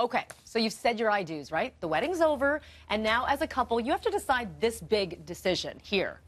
Okay, so you've said your I do's, right? The wedding's over, and now as a couple, you have to decide this big decision here.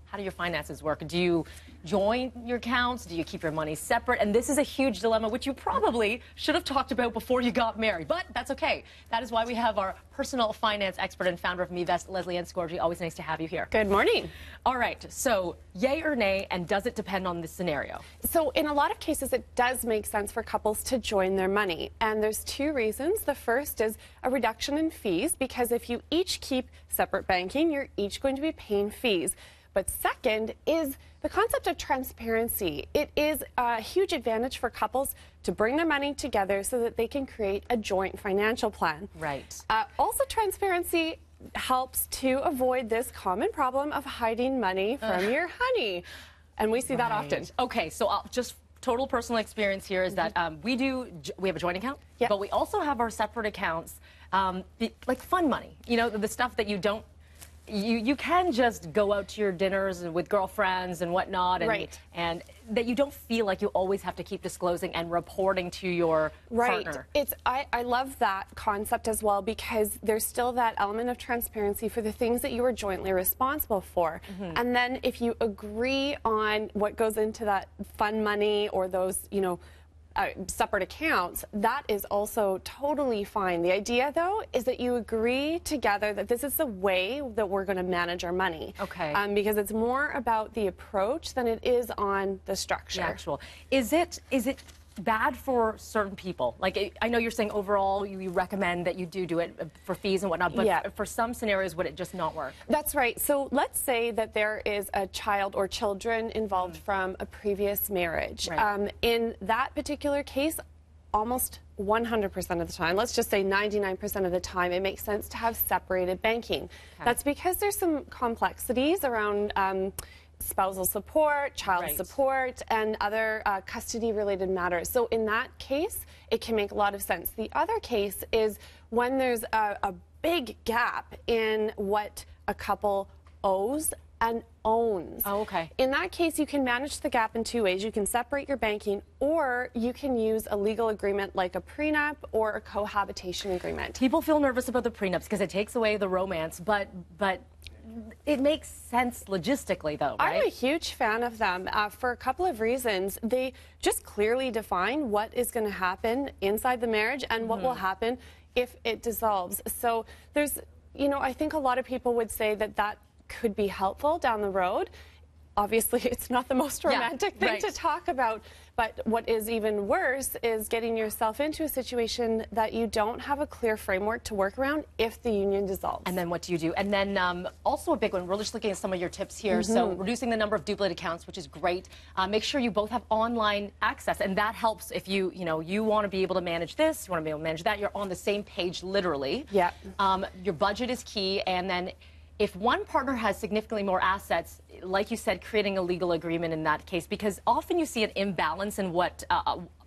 How do your finances work? Do you join your accounts? Do you keep your money separate? And this is a huge dilemma, which you probably should have talked about before you got married, but that's okay. That is why we have our personal finance expert and founder of MeVest, Lesley-Ann Scorgie. Always nice to have you here. Good morning. All right, so yay or nay, and does it depend on this scenario? So in a lot of cases, it does make sense for couples to join their money. And there's two reasons. The first is a reduction in fees, because if you each keep separate banking, you're each going to be paying fees. But second is the concept of transparency. It is a huge advantage for couples to bring their money together so that they can create a joint financial plan. Right. Also, transparency helps to avoid this common problem of hiding money from your honey. And we see that often. Okay, so just total personal experience here is that we have a joint account, but we also have our separate accounts, like fun money. You know, the stuff that you don't, you can just go out to your dinners with girlfriends and whatnot, and that you don't feel like you always have to keep disclosing and reporting to your partner. I love that concept as well, because there's still that element of transparency for the things that you are jointly responsible for. And then if you agree on what goes into that fun money or those, you know, separate accounts, that is also totally fine. The idea, though, is that you agree together that this is the way that we're going to manage our money. Okay. Because it's more about the approach than it is on the structure. The actual. Is it bad for certain people? Like, I know you're saying overall you recommend that you do it for fees and whatnot, but for some scenarios, would it just not work? That's right. So let's say that there is a child or children involved from a previous marriage. In that particular case, almost 100% of the time, let's just say 99% of the time, it makes sense to have separated banking. That's because there's some complexities around spousal support, child support, and other custody-related matters. So in that case, it can make a lot of sense. The other case is when there's a big gap in what a couple owes and owns. Oh, okay. In that case, you can manage the gap in two ways. You can separate your banking, or you can use a legal agreement like a prenup or a cohabitation agreement. People feel nervous about the prenups because it takes away the romance, but it makes sense logistically, though, right? I'm a huge fan of them for a couple of reasons. They just clearly define what is going to happen inside the marriage and what will happen if it dissolves. So there's, you know, I think a lot of people would say that that could be helpful down the road. Obviously, it's not the most romantic thing to talk about, but what is even worse is getting yourself into a situation that you don't have a clear framework to work around if the union dissolves. And then what do you do? And then also a big one, we're just looking at some of your tips here. So reducing the number of duplicate accounts, which is great. Make sure you both have online access, and that helps if you want to be able to manage this, you want to be able to manage that, you're on the same page literally. Your budget is key, and then if one partner has significantly more assets, like you said, creating a legal agreement in that case, because often you see an imbalance in what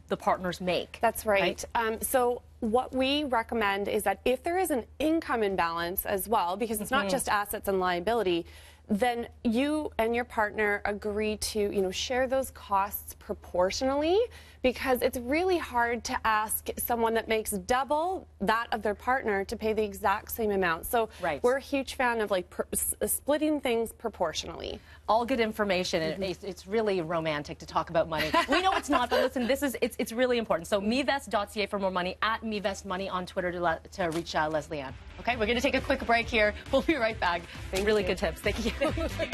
the partners make. That's right. So what we recommend is that if there is an income imbalance as well, because it's not just assets and liability, then you and your partner agree to, you know, share those costs proportionally, because it's really hard to ask someone that makes double that of their partner to pay the exact same amount. So we're a huge fan of like splitting things proportionally. All good information, and it's really romantic to talk about money. We know it's not, but listen, it's really important. So mevest.ca for more money, at mevestmoney on Twitter to reach Lesley-Ann. Okay, we're going to take a quick break here. We'll be right back. Really good tips. Thank you.